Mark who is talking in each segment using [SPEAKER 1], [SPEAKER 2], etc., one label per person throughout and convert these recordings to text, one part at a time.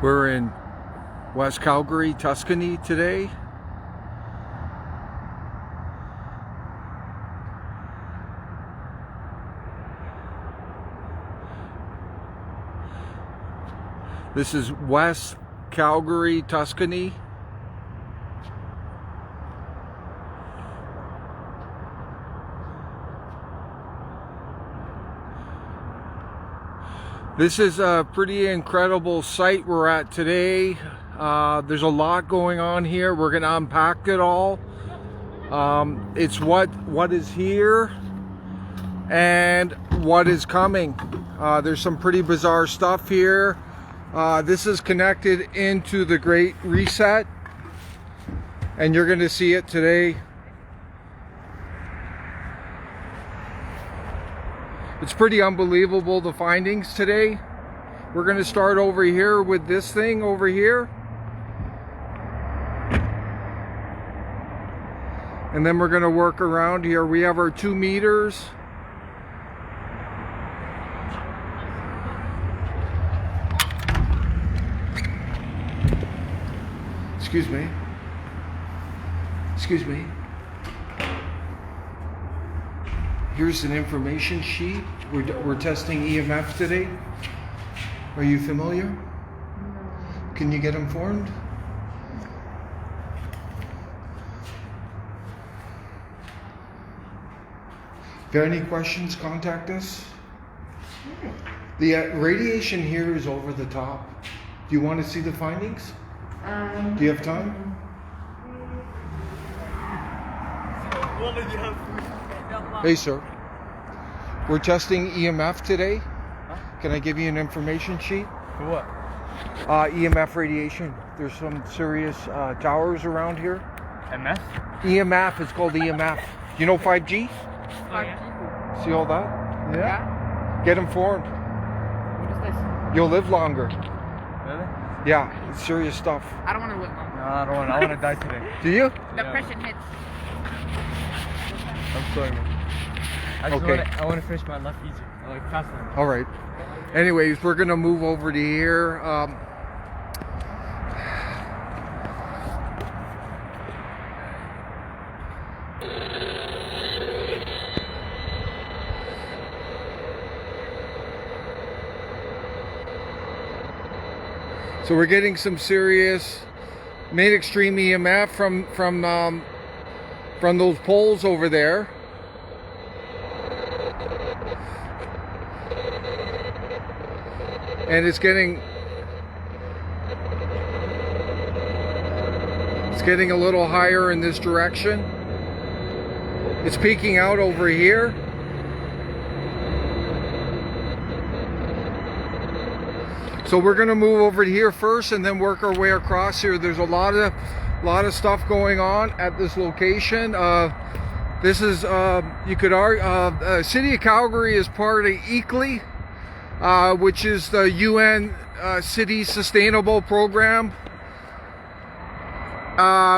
[SPEAKER 1] We're in West Calgary, Tuscany today. This is West Calgary, Tuscany. This is a pretty incredible site we're at today. There's a lot going on here. We're going to unpack it all. It's what is here and what is coming. There's some pretty bizarre stuff here. This is connected into the Great Reset, and you're going to see it today. It's pretty unbelievable, the findings today. We're going to start over here with this thing over here. And then we're going to work around here. We have our 2 meters. Excuse me. Excuse me. Here's an information sheet. We're testing EMF today. Are you familiar? No. Can you get informed? If you have any questions, contact us. The radiation here is over the top. Do you want to see the findings? Do you have time? Hey, sir. We're testing EMF today. Huh? Can I give you an information sheet?
[SPEAKER 2] For what?
[SPEAKER 1] EMF radiation. There's some serious towers around here.
[SPEAKER 2] MF?
[SPEAKER 1] EMF. It's called EMF. You know 5G?
[SPEAKER 2] Oh, yeah.
[SPEAKER 1] See all that?
[SPEAKER 2] Yeah.
[SPEAKER 1] Get informed.
[SPEAKER 3] What is this?
[SPEAKER 1] You'll live longer.
[SPEAKER 2] Really?
[SPEAKER 1] Yeah, it's serious stuff.
[SPEAKER 3] I don't want to live long.
[SPEAKER 2] No, I don't want. I want to die today.
[SPEAKER 1] Do you?
[SPEAKER 3] Depression hits.
[SPEAKER 2] I'm sorry, man. I want to finish my life easy. Like faster.
[SPEAKER 1] All right. Anyways, we're gonna move over to here. So we're getting some serious mid extreme EMF from those poles over there. And it's getting a little higher in this direction. It's peaking out over here. So we're going to move over to here first and then work our way across here. There's a lot of stuff going on at this location. This is, you could argue, City of Calgary is part of ECLI, which is the UN City Sustainable Program,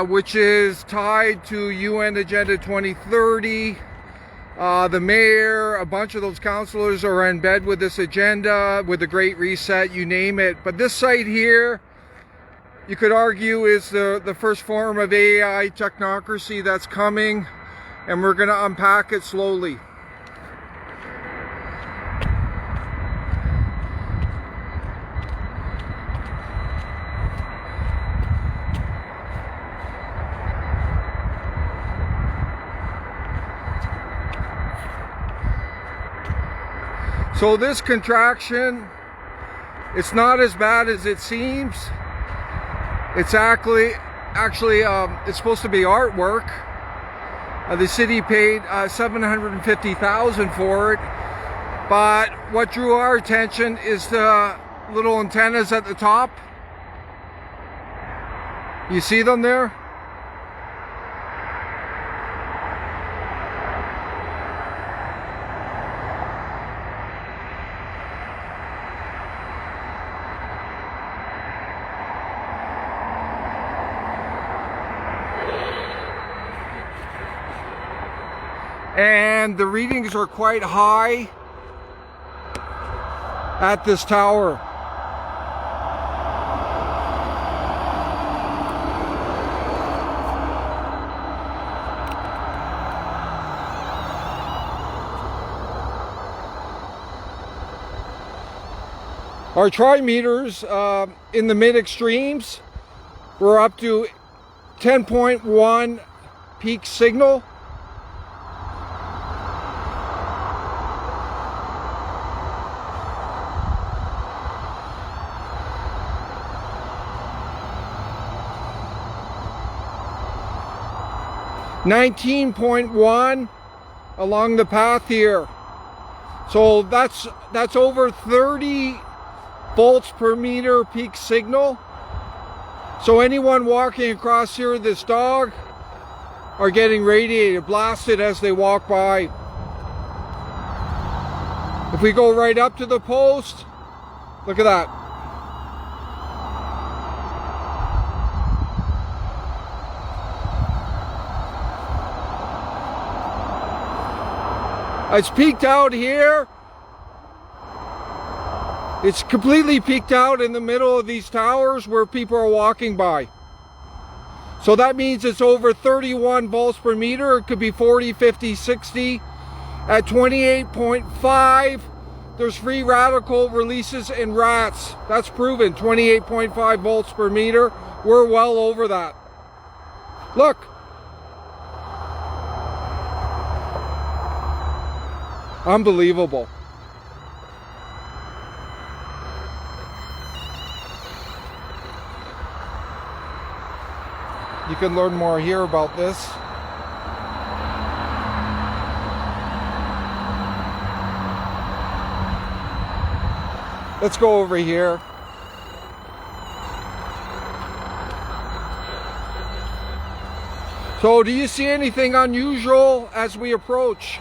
[SPEAKER 1] which is tied to UN Agenda 2030. The mayor, a bunch of those councillors are in bed with this agenda, with the Great Reset, you name it. But this site here, you could argue, is the first form of AI technocracy that's coming, and we're going to unpack it slowly. So this contraction, it's not as bad as it seems. It's actually it's supposed to be artwork. The city paid $750,000 for it. But what drew our attention is the little antennas at the top. You see them there? And the readings are quite high at this tower. Our tri-meters in the mid extremes, we're up to 10.1 peak signal. .1 along the path here. So that's over 30 volts per meter peak signal. So anyone walking across here, this dog, are getting radiated, blasted as they walk by. If we go right up to the post, look at that. It's peaked out here. It's completely peaked out in the middle of these towers where people are walking by. So that means it's over 31 volts per meter. It could be 40, 50, 60. At 28.5, there's free radical releases in rats. That's proven, 28.5 volts per meter. We're well over that. Look. Unbelievable. You can learn more here about this. Let's go over here. So, do you see anything unusual as we approach?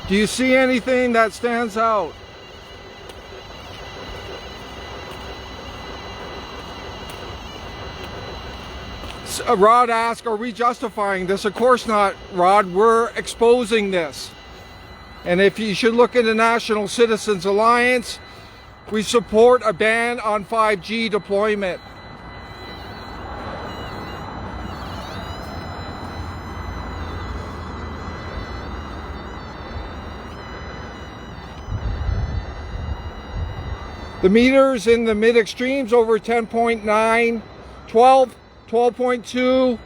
[SPEAKER 1] Do you see anything that stands out? Rod asked, are we justifying this? Of course not, Rod. We're exposing this. And if you should look at the National Citizens Alliance, we support a ban on 5G deployment. The meters in the mid extremes over 10.9, 12, 12.2.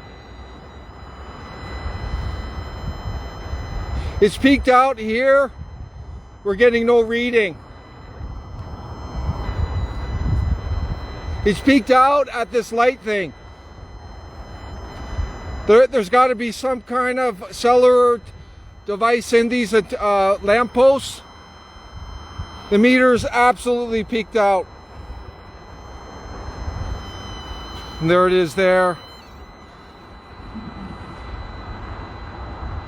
[SPEAKER 1] It's peaked out here. We're getting no reading. It's peaked out at this light thing. There's got to be some kind of cellular device in these lampposts. The meter's absolutely peaked out. And there it is there.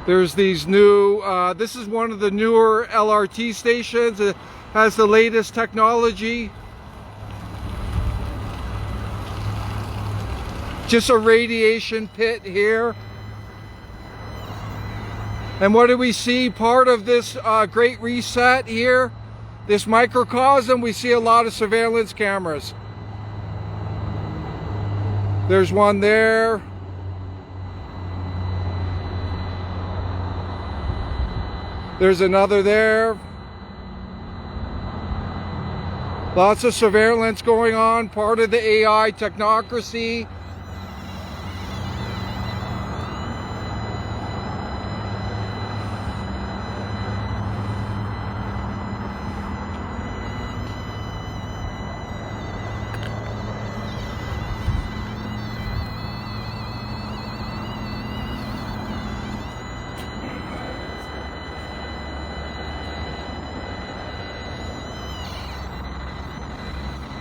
[SPEAKER 1] There's these new, this is one of the newer LRT stations. It has the latest technology. Just a radiation pit here. And what do we see? Part of this Great Reset here. This microcosm, we see a lot of surveillance cameras. There's one there. There's another there. Lots of surveillance going on, part of the AI technocracy.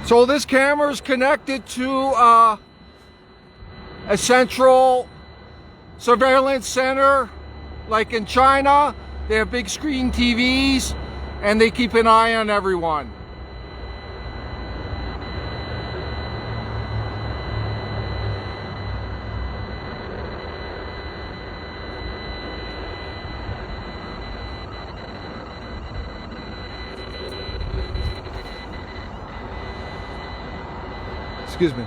[SPEAKER 1] So this camera is connected to a central surveillance center, like in China. They have big screen TVs and they keep an eye on everyone. Excuse me.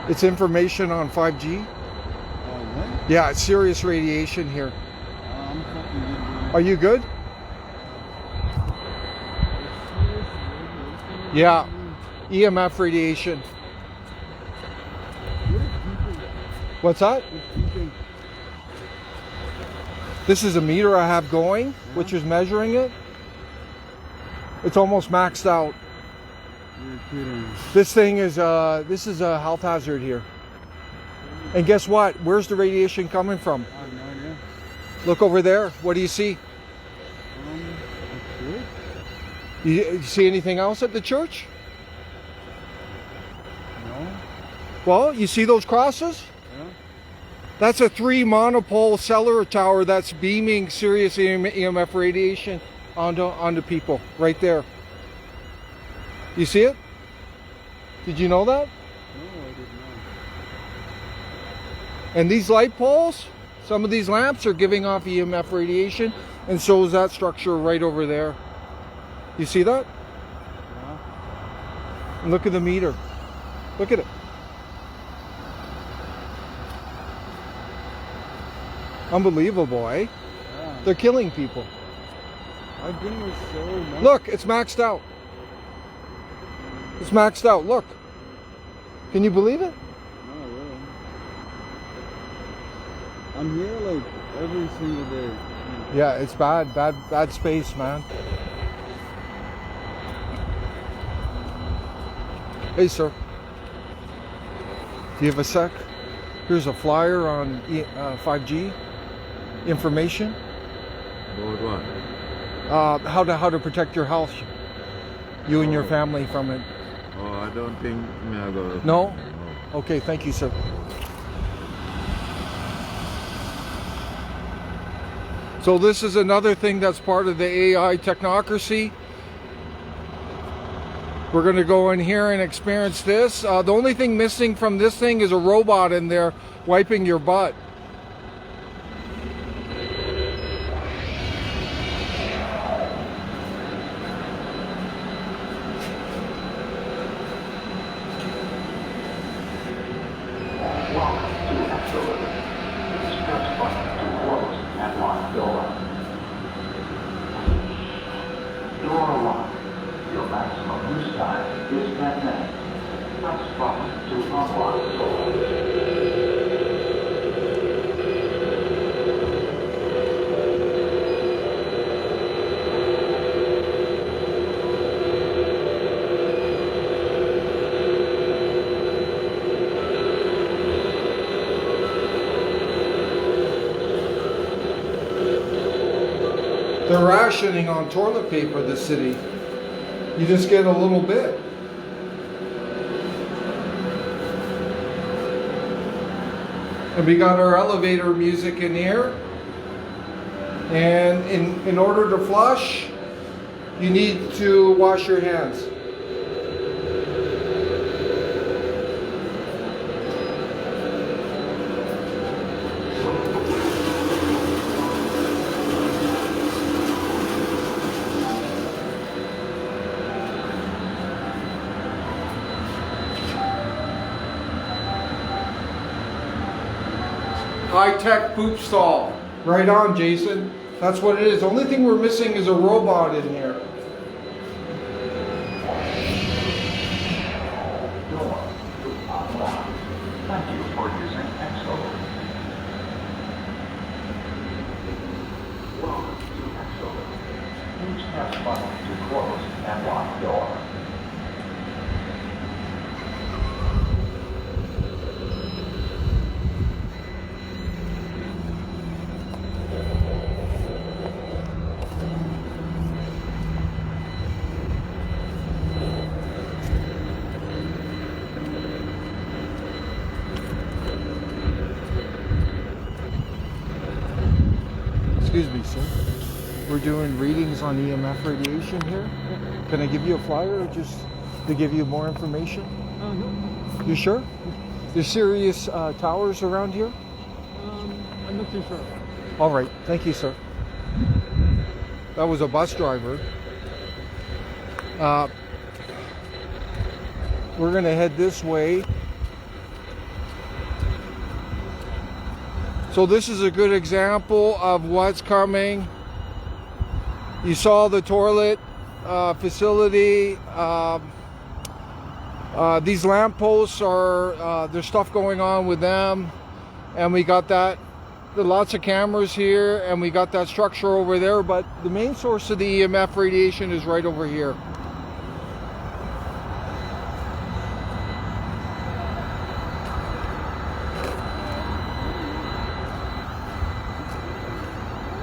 [SPEAKER 1] It's information on 5G.
[SPEAKER 4] What?
[SPEAKER 1] Yeah, it's serious radiation here.
[SPEAKER 4] I'm fucking good.
[SPEAKER 1] Are you good? Yeah, EMF radiation. What's that? This is a meter I have going, which is measuring it. It's almost maxed out. This thing is this is a health hazard here. And guess what? Where's the radiation coming from?
[SPEAKER 4] I have no idea.
[SPEAKER 1] Look over there. What do you see? You see anything else at the church?
[SPEAKER 4] No.
[SPEAKER 1] Well, you see those crosses?
[SPEAKER 4] Yeah.
[SPEAKER 1] That's a 3 monopole cellular tower that's beaming serious EMF radiation onto people right there. You see it? Did you know that?
[SPEAKER 4] No, I did not.
[SPEAKER 1] And these light poles, some of these lamps are giving off EMF radiation, and so is that structure right over there. You see that?
[SPEAKER 4] Yeah.
[SPEAKER 1] And look at the meter. Look at it. Unbelievable, eh?
[SPEAKER 4] Yeah.
[SPEAKER 1] They're killing people.
[SPEAKER 4] I've been with so much.
[SPEAKER 1] Look, it's maxed out. It's maxed out. Look. Can you believe it?
[SPEAKER 4] No, really. I'm here like every single day.
[SPEAKER 1] Yeah, it's bad space, man. Hey, sir. Do you have a sec? Here's a flyer on 5G information.
[SPEAKER 5] About what?
[SPEAKER 1] How to protect your health, you and your family from it.
[SPEAKER 5] Oh, I don't think me I go.
[SPEAKER 1] No? Okay, thank you, sir. So this is another thing that's part of the AI Technocracy. We're going to go in here and experience this. The only thing missing from this thing is a robot in there wiping your butt. They're rationing on toilet paper, the city. You just get a little bit. And we got our elevator music in here. And in order to flush, you need to wash your hands. High-tech poop stall. Right on, Jason. That's what it is. The only thing we're missing is a robot in here.
[SPEAKER 6] Thank you for using Exo. Welcome to Exo. Use press button to close and lock door.
[SPEAKER 1] Excuse me, sir. We're doing readings on EMF radiation here. Can I give you a flyer or just to give you more information?
[SPEAKER 2] No.
[SPEAKER 1] You sure? There's serious towers around here?
[SPEAKER 2] I'm not too sure.
[SPEAKER 1] All right. Thank you, sir. That was a bus driver. We're going to head this way. So this is a good example of what's coming. You saw the toilet facility. These lampposts are, there's stuff going on with them. And we got that, lots of cameras here, and we got that structure over there. But the main source of the EMF radiation is right over here.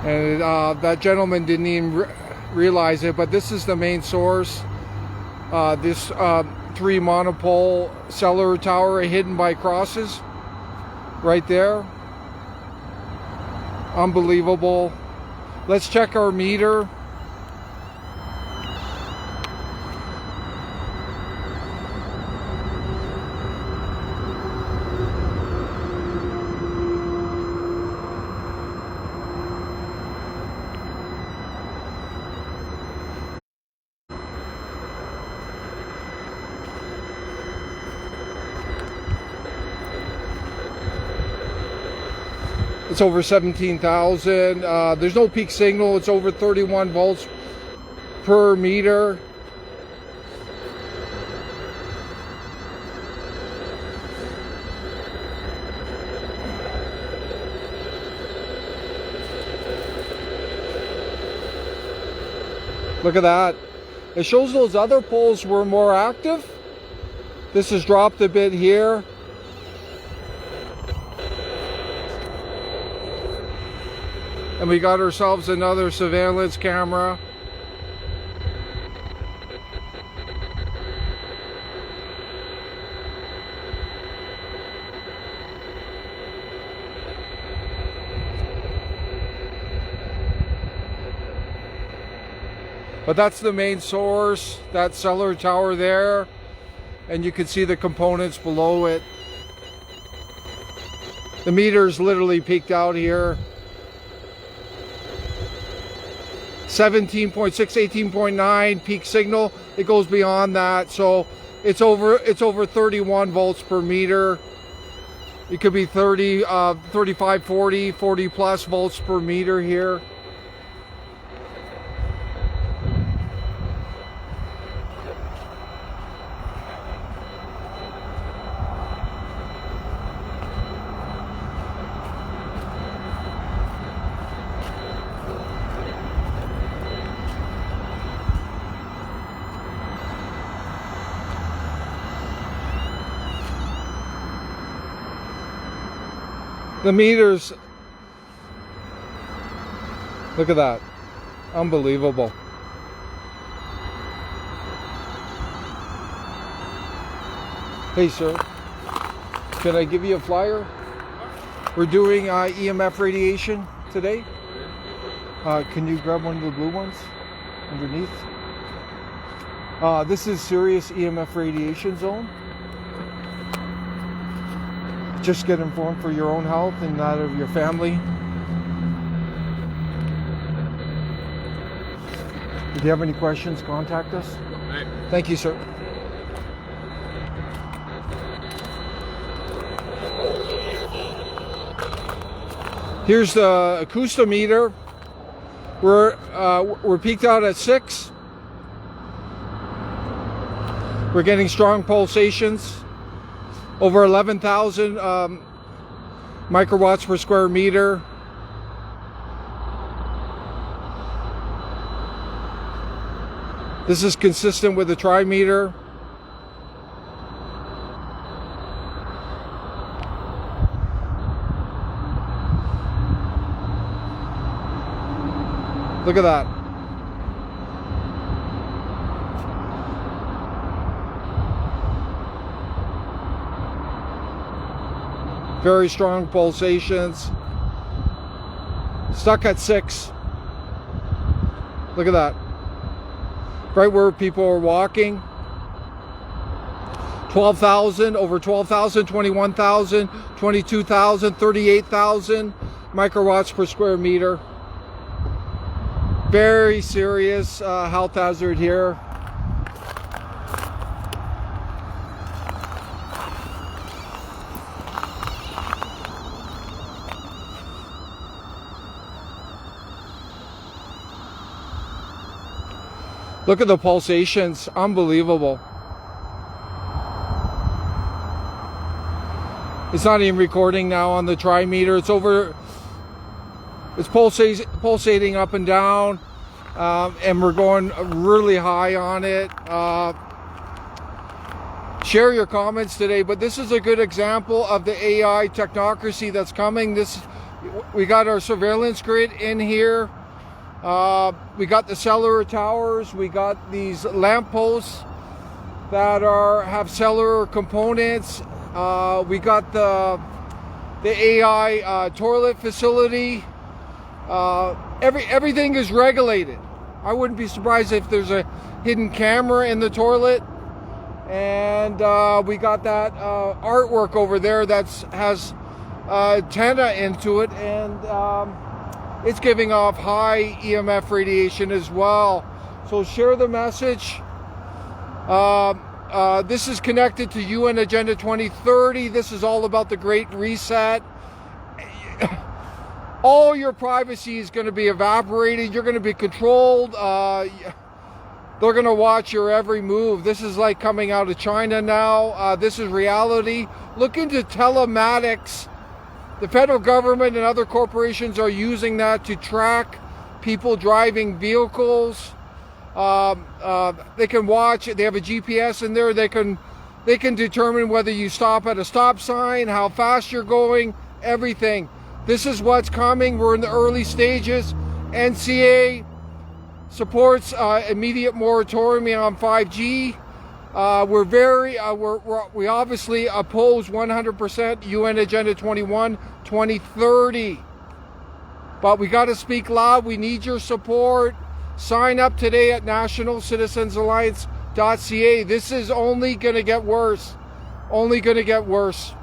[SPEAKER 1] And that gentleman didn't even realize it, but this is the main source. This 3 monopole cellular tower hidden by crosses right there. Unbelievable. Let's check our meter. It's over 17,000. There's no peak signal. It's over 31 volts per meter. Look at that. It shows those other poles were more active. This has dropped a bit here. And we got ourselves another surveillance camera. But that's the main source, that cellular tower there. And you can see the components below it. The meter's literally peaked out here. 17.6, 18.9 peak signal. It goes beyond that, so it's over 31 volts per meter. It could be 30, 35, 40 plus volts per meter here. The meters, look at that, unbelievable. Hey sir, can I give you a flyer? We're doing EMF radiation today. Can you grab one of the blue ones underneath? This is serious EMF radiation zone. Just get informed for your own health and that of your family. If you have any questions, contact us.
[SPEAKER 5] Right.
[SPEAKER 1] Thank you, sir. Here's the acoustometer. We're peaked out at 6. We're getting strong pulsations. Over 11,000 microwatts per square meter. This is consistent with the trimeter. Look at that. Very strong pulsations. Stuck at 6. Look at that. Right where people are walking. 12,000, over 12,000, 21,000, 22,000, 38,000 microwatts per square meter. Very serious health hazard here. Look at the pulsations, unbelievable. It's not even recording now on the trimeter. It's pulsating up and down, and we're going really high on it. Share your comments today, but this is a good example of the AI technocracy that's coming. We got our surveillance grid in here. We got the cellular towers. We got these lampposts that have cellular components. We got the AI toilet facility. Everything is regulated. I wouldn't be surprised if there's a hidden camera in the toilet. And we got that artwork over there that has antenna into it, and it's giving off high EMF radiation as well. So share the message. This is connected to UN Agenda 2030. This is all about the Great Reset. All your privacy is going to be evaporated. You're going to be controlled. They're going to watch your every move. This is like coming out of China now. This is reality. Look into telematics. The federal government and other corporations are using that to track people driving vehicles. They can watch. They have a GPS in there. They can determine whether you stop at a stop sign, how fast you're going, everything. This is what's coming. We're in the early stages. NCA supports immediate moratorium on 5G. We obviously oppose 100% UN Agenda 2030. But we got to speak loud. We need your support. Sign up today at nationalcitizensalliance.ca. This is only going to get worse. Only going to get worse.